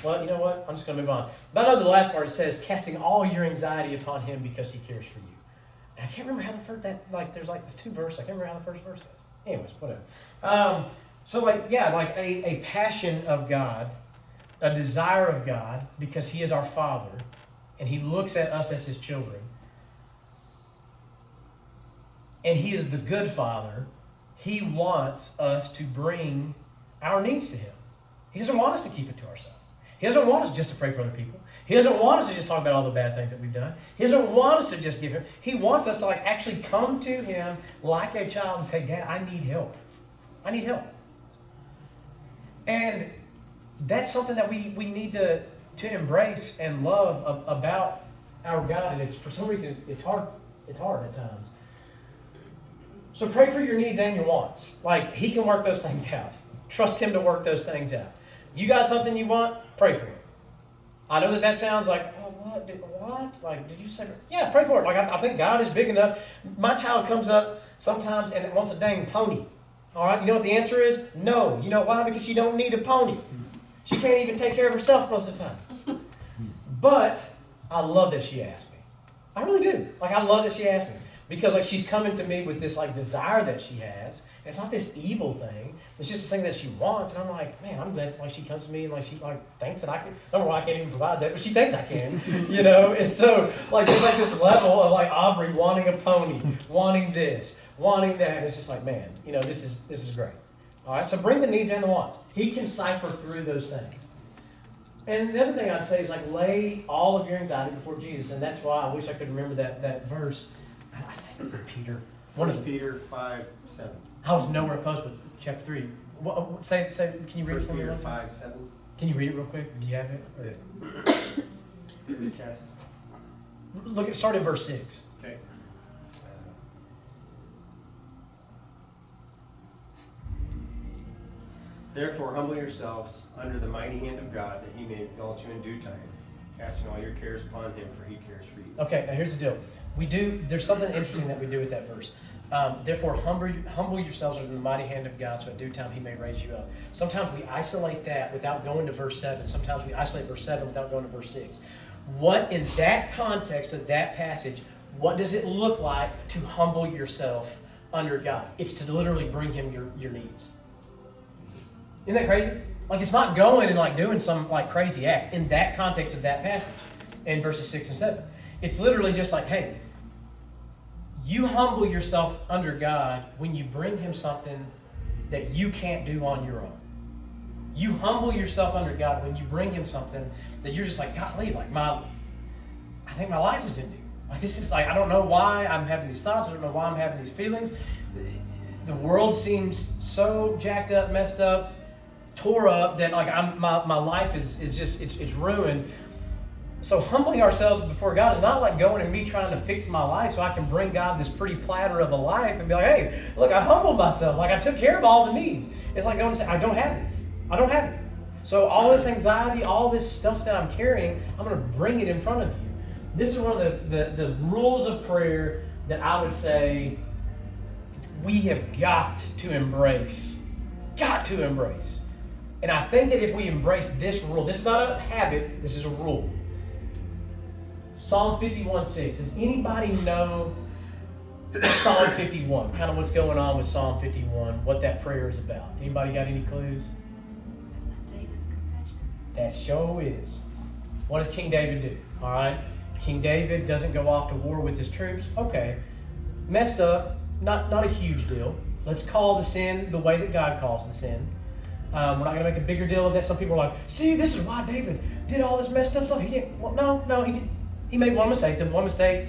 well, you know what? I'm just going to move on. But I know the last part, it says, casting all your anxiety upon him because he cares for you. And I can't remember how the first, there's this two verses. I can't remember how the first verse goes. Anyways, whatever. So a passion of God, a desire of God, because he is our Father, and he looks at us as his children. And he is the good Father. He wants us to bring our needs to him. He doesn't want us to keep it to ourselves. He doesn't want us just to pray for other people. He doesn't want us to just talk about all the bad things that we've done. He doesn't want us to just give him. He wants us to actually come to him like a child and say, Dad, I need help. I need help. And that's something that we need to embrace and love about our God. And it's for some reason it's hard at times. So pray for your needs and your wants. Like he can work those things out. Trust him to work those things out. You got something you want? Pray for it. I know that sounds like, oh, what? Like, did you say? Yeah, pray for it. Like, I think God is big enough. My child comes up sometimes and wants a dang pony. All right, you know what the answer is? No. You know why? Because she don't need a pony. She can't even take care of herself most of the time. But I love that she asked me. I really do. Like, I love that she asked me. Because, she's coming to me with this, desire that she has. And it's not this evil thing. It's just this thing that she wants. And I'm like, man, I'm glad, she comes to me and, she, thinks that I can. I don't know why I can't even provide that, but she thinks I can, And so, there's, this level of, Aubrey wanting a pony, wanting this, wanting that. And it's just man, this is great. All right, so bring the needs and the wants. He can cipher through those things. And the other thing I'd say is, lay all of your anxiety before Jesus. And that's why I wish I could remember that verse. I think it's in Peter. 1 Peter 5:7. I was nowhere close with chapter 3. Say, can you read it 1 for me? Peter real quick? 5:7. Can you read it real quick? Do you have it? Cast. Start in verse 6. Okay. Therefore, humble yourselves under the mighty hand of God, that he may exalt you in due time, Casting all your cares upon him, for he cares for you. Okay, now here's the deal. There's something interesting that we do with that verse. Therefore, humble yourselves under the mighty hand of God, so at due time he may raise you up. Sometimes we isolate that without going to verse 7. Sometimes we isolate verse 7 without going to verse 6. What, in that context of that passage, what does it look like to humble yourself under God? It's to literally bring him your needs. Isn't that crazy? Like, it's not going and like doing some like crazy act in that context of that passage in verses 6 and 7. It's literally just like, hey, you humble yourself under God when you bring him something that you can't do on your own. You humble yourself under God when you bring him something that you're just like, golly, like I think my life is ending. Like, this is like, I don't know why I'm having these thoughts. I don't know why I'm having these feelings. The world seems so jacked up, messed up, tore up that like my life is just it's ruined. So humbling ourselves before God is not like going and me trying to fix my life so I can bring God this pretty platter of a life and be like, hey, look, I humbled myself. Like, I took care of all the needs. It's like going and say, I don't have this. I don't have it. So all this anxiety, all this stuff that I'm carrying, I'm going to bring it in front of you. This is one of the rules of prayer that I would say we have got to embrace. Got to embrace. And I think that if we embrace this rule, this is not a habit, this is a rule. Psalm 51:6. Does anybody know Psalm 51? Kind of what's going on with Psalm 51, what that prayer is about. Anybody got any clues? David's confession. That sure is. What does King David do? All right. King David doesn't go off to war with his troops. Okay. Messed up. Not a huge deal. Let's call the sin the way that God calls the sin. We're not going to make a bigger deal of that. Some people are like, see, this is why David did all this messed up stuff. He didn't. Well, no, he did. He made one mistake. The one mistake,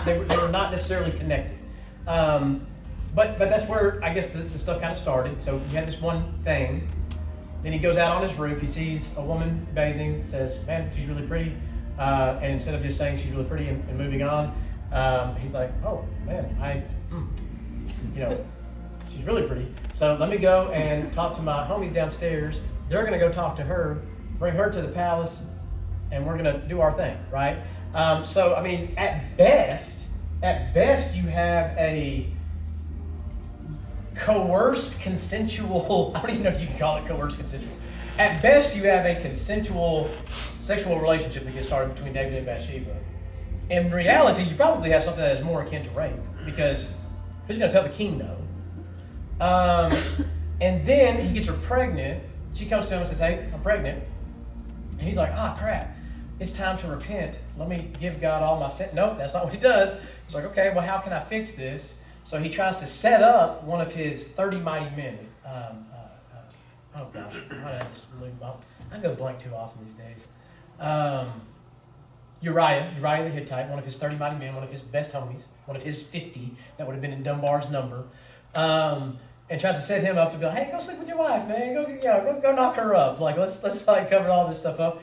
they were not necessarily connected. But that's where I guess the stuff kind of started. So you had this one thing. Then he goes out on his roof. He sees a woman bathing. Says, man, she's really pretty. And instead of just saying she's really pretty and moving on, he's like, oh, man, she's really pretty. So let me go and talk to my homies downstairs. They're going to go talk to her, bring her to the palace, and we're going to do our thing, right? So, I mean, at best, you have a coerced consensual, I don't even know if you can call it coerced consensual. At best, you have a consensual sexual relationship that gets started between David and Bathsheba. In reality, you probably have something that is more akin to rape, because who's going to tell the king no? And then he gets her pregnant. She comes to him and says, hey, I'm pregnant. And he's like, crap. It's time to repent. Let me give God all my sin. Nope, that's not what he does. He's like, okay, well, how can I fix this? So he tries to set up one of his 30 mighty men. Oh, gosh. Why did I just lose my... I go blank too often these days. Uriah the Hittite, one of his 30 mighty men, one of his best homies, one of his 50 that would have been in Dunbar's number, and tries to set him up to be like, hey, go sleep with your wife, man. Go knock her up. Like, let's like cover all this stuff up.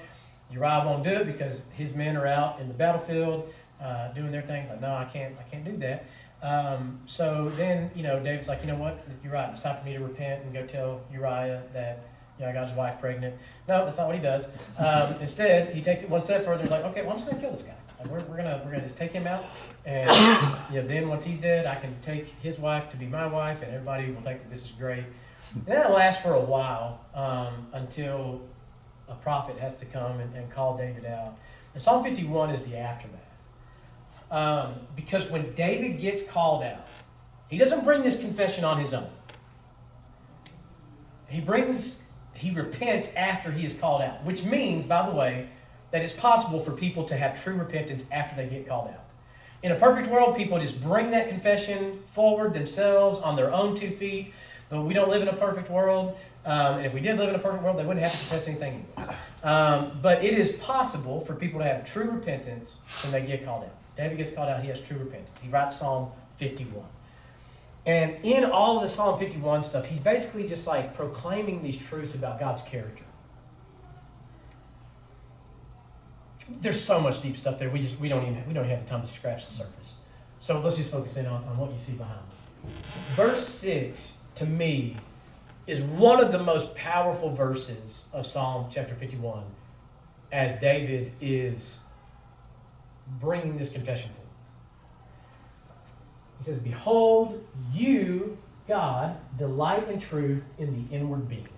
Uriah won't do it because his men are out in the battlefield doing their things. Like, no, I can't do that. So then, David's like, you know what? You're right. It's time for me to repent and go tell Uriah that I got his wife pregnant. No, that's not what he does. Instead, he takes it one step further. He's like, okay, well, I'm just gonna kill this guy. Like, we're gonna just take him out, and then once he's dead, I can take his wife to be my wife, and everybody will think that this is great. And that lasts for a while until a prophet has to come and call David out. And Psalm 51 is the aftermath. Because when David gets called out, he doesn't bring this confession on his own. He repents after he is called out, which means, by the way, that it's possible for people to have true repentance after they get called out. In a perfect world, people just bring that confession forward themselves on their own 2 feet, but we don't live in a perfect world, and if we did live in a perfect world, they wouldn't have to confess anything anyways. But it is possible for people to have true repentance when they get called out. David gets called out, he has true repentance. He writes Psalm 51. And in all of the Psalm 51 stuff, he's basically just like proclaiming these truths about God's character. There's so much deep stuff there. We don't have the time to scratch the surface. So let's just focus in on what you see behind it. Verse 6, to me, is one of the most powerful verses of Psalm chapter 51. as David is bringing this confession forward. He says, "Behold, you, God, delight in truth in the inward being."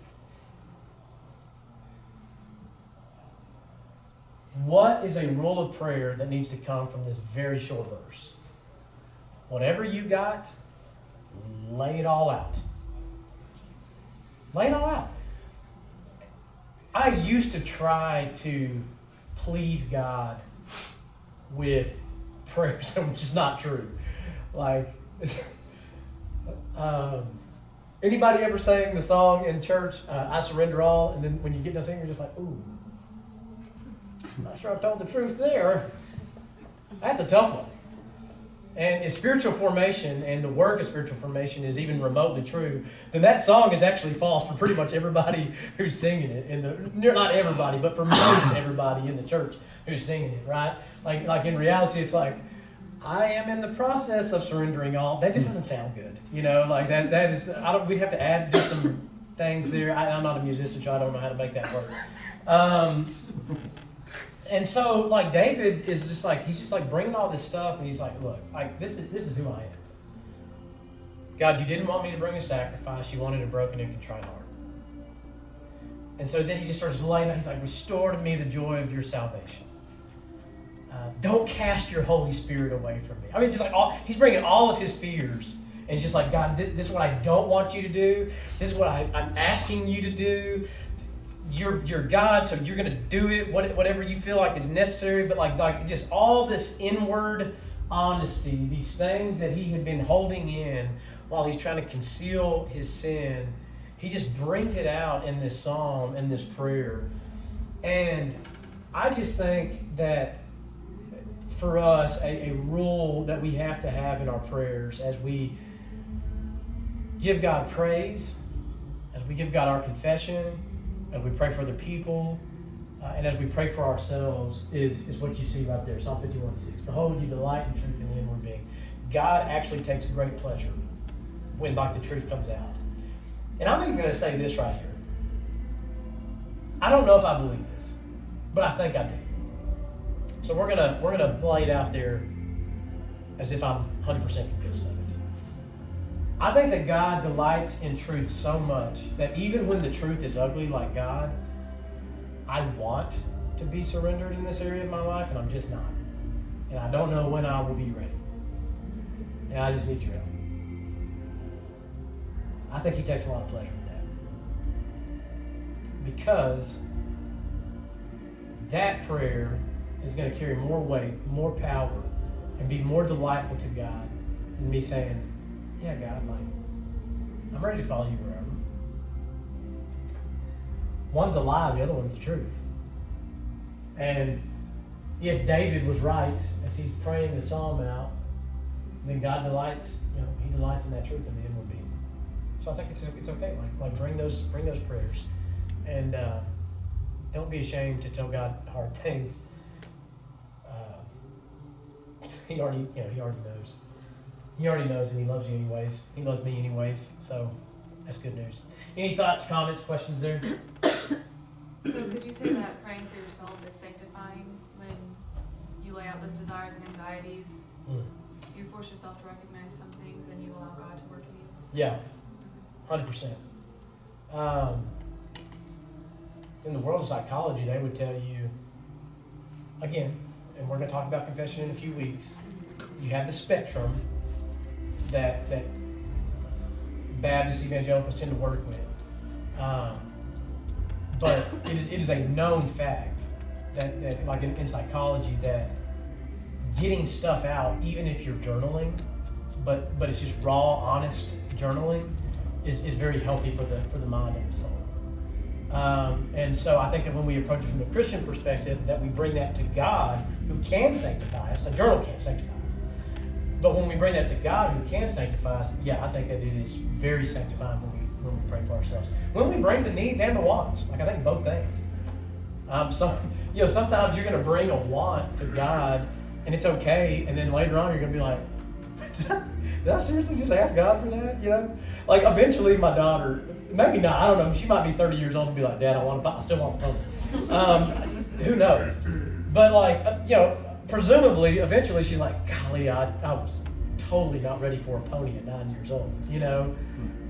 What is a rule of prayer that needs to come from this very short verse? Whatever you got, lay it all out. Lay it all out. I used to try to please God with prayers that were just not true. Like, anybody ever sang the song in church, "I surrender all," and then when you get done singing, you're just like, ooh, I'm not sure I told the truth there. That's a tough one. And if spiritual formation and the work of spiritual formation is even remotely true, then that song is actually false for pretty much everybody who's singing it. Not everybody, but for most everybody in the church who's singing it, right? Like in reality, it's like, I am in the process of surrendering all. That just doesn't sound good, Like that is. We'd have to add just some things there. I'm not a musician, so I don't know how to make that work. And so, like, David is just like, he's just like bringing all this stuff, and he's like, look, like this is who I am. God, you didn't want me to bring a sacrifice. You wanted a broken and contrite heart. And so then he just starts laying out. He's like, restore to me the joy of your salvation. Don't cast your Holy Spirit away from me. I mean, just like he's bringing all of his fears, and he's just like, God, this is what I don't want you to do. This is what I'm asking you to do. You're God, so you're going to do it, whatever you feel like is necessary. But like just all this inward honesty, these things that he had been holding in while he's trying to conceal his sin, he just brings it out in this psalm and this prayer. And I just think that for us, a rule that we have to have in our prayers as we give God praise, as we give God our confession, as we pray for other people, and as we pray for ourselves, is what you see right there, Psalm 51:6. Behold, you delight in truth in the inward being. God actually takes great pleasure when the truth comes out. And I'm even going to say this right here. I don't know if I believe this, but I think I do. So we're gonna lay it out there as if I'm 100% convinced of it. I think that God delights in truth so much that even when the truth is ugly like God, I want to be surrendered in this area of my life, and I'm just not. And I don't know when I will be ready. And I just need your help. I think he takes a lot of pleasure in that. Because that prayer is going to carry more weight, more power, and be more delightful to God than me saying, yeah, God, I'm ready to follow you wherever. One's a lie, the other one's the truth. And if David was right as he's praying the psalm out, then God delights, he delights in that truth in the inward being. So I think it's okay. Like bring those prayers, and don't be ashamed to tell God hard things. He already knows. He already knows, and he loves you anyways. He loves me anyways. So that's good news. Any thoughts, comments, questions there? So could you say that praying for yourself is sanctifying when you lay out those desires and anxieties? You force yourself to recognize some things and you allow God to work in you? Yeah, 100%. In the world of psychology, they would tell you, again, and we're going to talk about confession in a few weeks, you have the spectrum that Baptist evangelicals tend to work with. But it is a known fact that like in psychology, that getting stuff out, even if you're journaling, but it's just raw, honest journaling, is very healthy for the mind and the soul. And so I think that when we approach it from the Christian perspective, that we bring that to God, who can sanctify us. A journal can't sanctify us. But when we bring that to God, who can sanctify us, yeah, I think that it is very sanctifying when we pray for ourselves. When we bring the needs and the wants, I think both things. Sometimes you're going to bring a want to God, and it's okay, and then later on you're going to be like, did I seriously just ask God for that? Like eventually my daughter, maybe not, I don't know, she might be 30 years old and be like, Dad, I still want the phone. who knows? But like, presumably, eventually she's like, golly, I was totally not ready for a pony at 9 years old,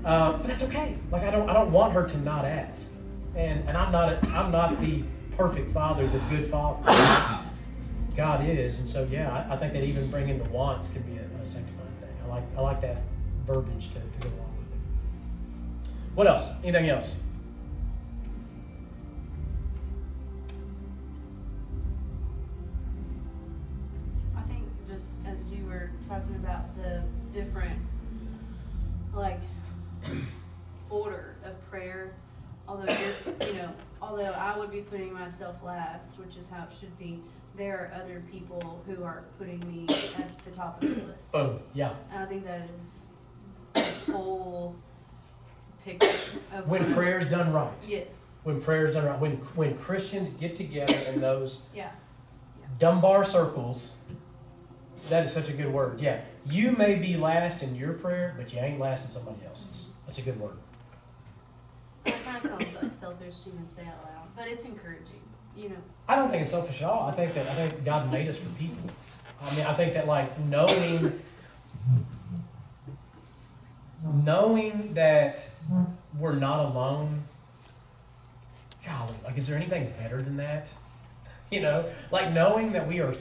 but that's okay. Like, I don't want her to not ask. And I'm not the perfect father, the good father. God is, and so yeah, I think that even bringing the wants can be a sanctifying thing. I like that verbiage to go along with it. What else? Anything else? I think just as you were talking about the different, like, order of prayer, although although I would be putting myself last, which is how it should be, there are other people who are putting me at the top of the list. Oh, yeah. And I think that is the whole picture of When what- prayer's done right. Yes, When prayer's done right. When Christians get together in those yeah. Dunbar circles, that is such a good word. Yeah. You may be last in your prayer, but you ain't last in somebody else's. That's a good word. It kind of sounds like selfish to even say out loud, but it's encouraging, I don't think it's selfish at all. I think God made us for people. I mean, I think that like knowing that we're not alone. Golly, like, is there anything better than that? Like knowing that we are.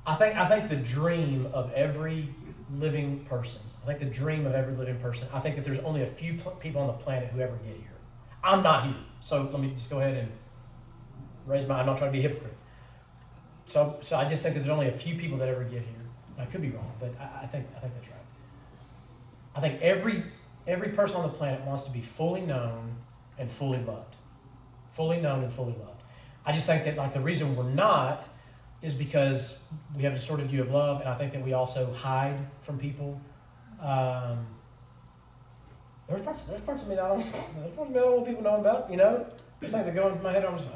I think the dream of every living person. I think that there's only a few people on the planet who ever get here. I'm not here, so let me just go ahead and raise my. I'm not trying to be a hypocrite. So I just think that there's only a few people that ever get here. I could be wrong, but I think that's right. I think every person on the planet wants to be fully known and fully loved. Fully known and fully loved. I just think that like the reason we're not is because we have a distorted view of love, and I think that we also hide from people. There's parts of me that I don't want people knowing about. There's things that go into my head. I'm just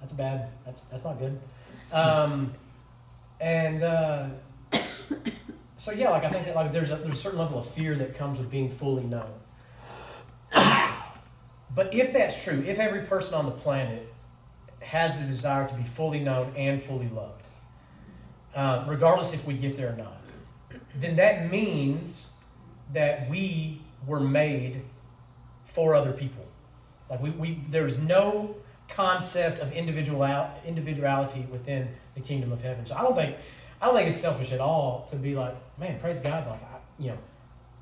that's bad. That's not good. So yeah, like I think that like there's a certain level of fear that comes with being fully known. But if that's true, if every person on the planet has the desire to be fully known and fully loved, regardless if we get there or not, then that means that we were made for other people. Like there's no concept of individuality within the kingdom of heaven. So I don't think it's selfish at all to be like, man, praise God. Like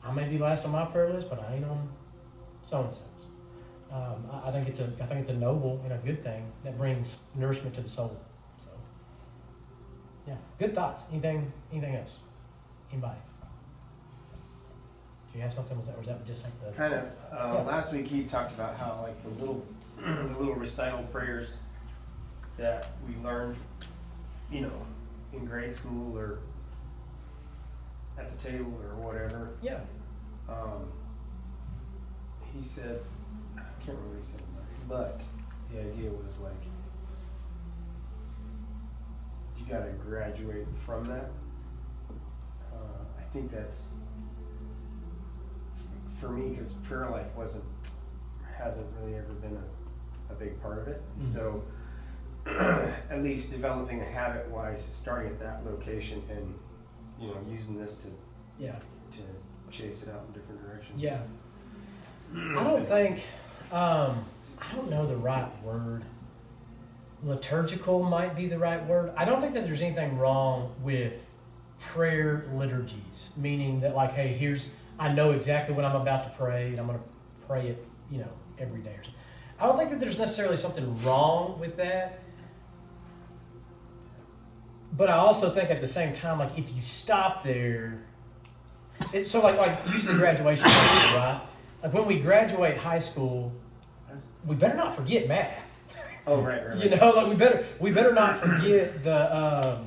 I may be last on my prayer list, but I ain't on so and so's. I think it's a noble and a good thing that brings nourishment to the soul. So yeah, good thoughts. Anything else? Anybody? Do you have something? Was that just like the Kind of. Last week he talked about how like the little recital prayers that we learned, in grade school or at the table or whatever. Yeah. He said, I can't remember what he said, but the idea was like, you got to graduate from that. I think that's for me, because prayer life hasn't really ever been a big part of it. Mm-hmm. So at least developing a habit wise, starting at that location and using this to chase it out in different directions. Yeah. I don't think, I don't know the right word. Liturgical might be the right word. I don't think that there's anything wrong with prayer liturgies, meaning that like, hey, I know exactly what I'm about to pray, and I'm going to pray it, every day or something. I don't think that there's necessarily something wrong with that. But I also think at the same time, like if you stop there, so like using the graduation, right? Like when we graduate high school, we better not forget math. Oh, right. Like we better not forget the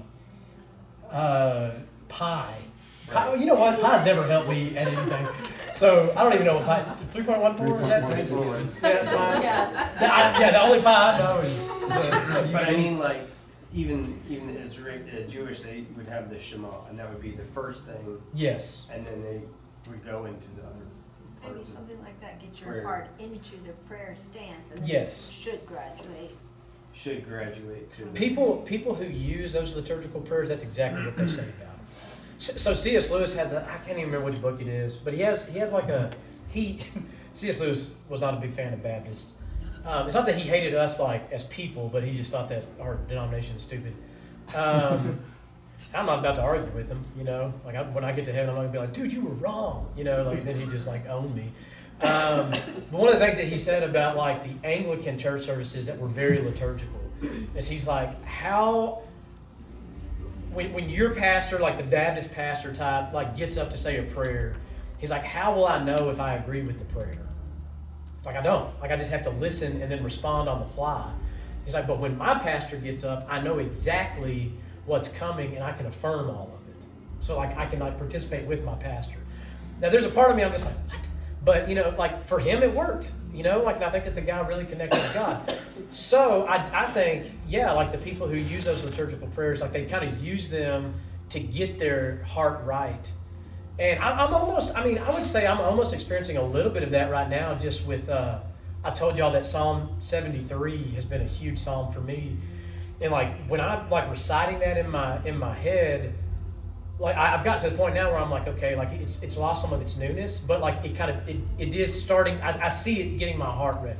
pi. Right. You know what? Pi's never helped me at anything. So I don't even know what pi. 3.14 is that? 3.14. Yeah, the only pi I know is. But I mean, like, even Jewish, they would have the Shema, and that would be the first thing, Yes. and then they would go into the other Maybe parts of something like that, get your prayer. heart into the prayer stance, and then Yes. you should graduate. should graduate to. People who use those liturgical prayers, that's exactly what they say about them. So C.S. Lewis has I can't even remember which book it is, but he has like C.S. Lewis was not a big fan of Baptists. It's not that he hated us like as people, but he just thought that our denomination is stupid. I'm not about to argue with him, you know. Like when I get to heaven, I'm not gonna be like, dude, you were wrong, you know. Like then he just like owned me. But one of the things that he said about like the Anglican church services that were very liturgical is he's like, how when your pastor, like the Baptist pastor type, like gets up to say a prayer, he's like, how will I know if I agree with the prayer? It's like I don't. Like I just have to listen and then respond on the fly. He's like, but when my pastor gets up, I know exactly what's coming and I can affirm all of it. So like I can like participate with my pastor. Now there's a part of me I'm just like, what? But you know, like for him it worked. You know, like and I think that the guy really connected with God. So I think, yeah, like the people who use those liturgical prayers, like they kind of use them to get their heart right. And I'm almost, I mean, I would say I'm almost experiencing a little bit of that right now just with, I told y'all that Psalm 73 has been a huge psalm for me. And like when I'm like reciting that in my head, like I've got to the point now where I'm like, okay, like it's lost some of its newness, but like it is starting, I see it getting my heart ready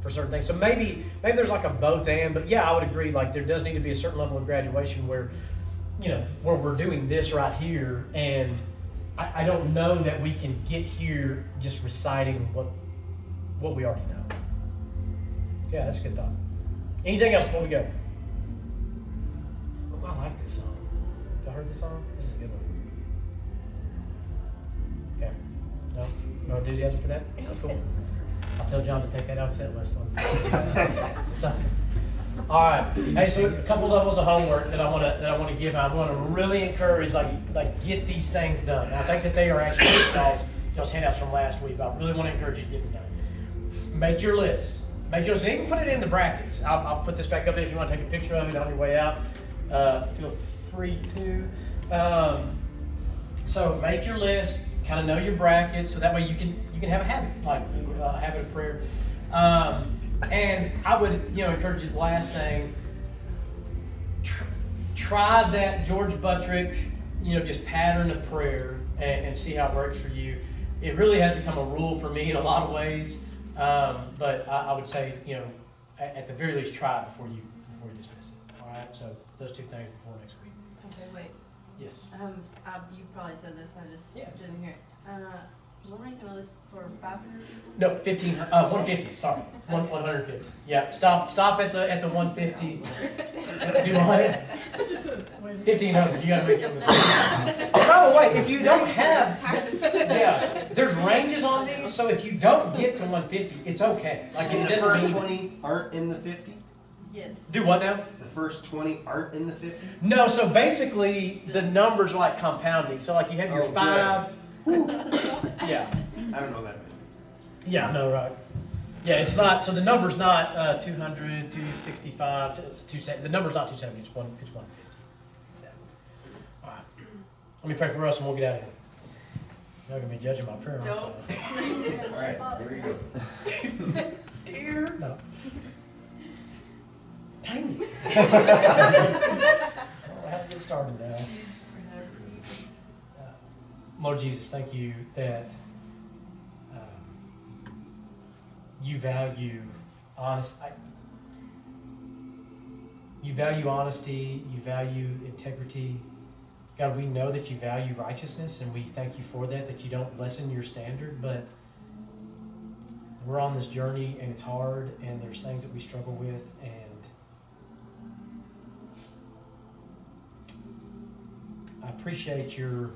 for certain things. So maybe there's like a both and, but yeah, I would agree, like there does need to be a certain level of graduation where, you know, where we're doing this right here, and I don't know that we can get here just reciting what we already know. Yeah, that's a good thought. Anything else before we go? Oh, I like this song. Y'all heard this song? This is a good one. Okay. No enthusiasm for that? That's cool. I'll tell John to take that out set list on. All right. Hey, so a couple levels of homework that I want to give. I want to really encourage like get these things done. I think that they are actually y'all's handouts from last week, but I really want to encourage you to get them done. Make your list. Make your list. You can put it in the brackets. I'll put this back up there if you want to take a picture of it on your way out. Feel free to. So make your list. Kind of know your brackets, so that way you can have a habit, like a habit of prayer. And I would, encourage you. The last thing, try that George Buttrick, just pattern of prayer and see how it works for you. It really has become a rule for me in a lot of ways, but I would say, at the very least, try it before you dismiss it. All right. So those two things before next week. Okay, wait. Yes. You probably said this, I just Yeah. didn't hear it. What am I gonna list for 500 people? No, 150. Sorry, 150. Yeah, stop at the 150. Do what? 1,500. You gotta make your mistake. By the way, if you don't have, there's ranges on these. So if you don't get to 150, it's okay. Like it The doesn't first mean. 20 aren't in the 50? Yes. Do what now? The first 20 aren't in the 50? No. So basically, the numbers are like compounding. So like you have your Oh, good. 5. Yeah. I don't know that many. Yeah, no, right. Yeah, it's not, so the number's not 200, 265, it's 270. The number's not 270, it's 150. Yeah. All right. Let me pray for us and we'll get out of here. You're not going to be judging my prayer. Don't. All right, here we go. Dear. No. Dang it. I have to get started now. Lord Jesus, thank you that you value you value honesty, you value integrity. God, we know that you value righteousness, and we thank you for that you don't lessen your standard, but we're on this journey, and it's hard, and there's things that we struggle with, and I appreciate your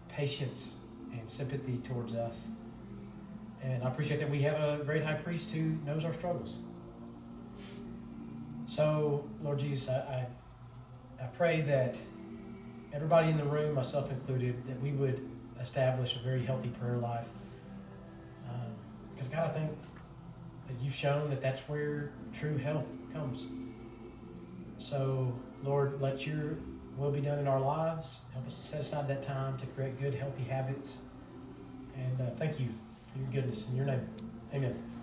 patience and sympathy towards us. And I appreciate that we have a great high priest who knows our struggles. So, Lord Jesus, I pray that everybody in the room, myself included, that we would establish a very healthy prayer life. Because God, I think that you've shown that that's where true health comes. So, Lord, let your will be done in our lives. Help us to set aside that time to create good, healthy habits And thank you for your goodness in your name. Amen.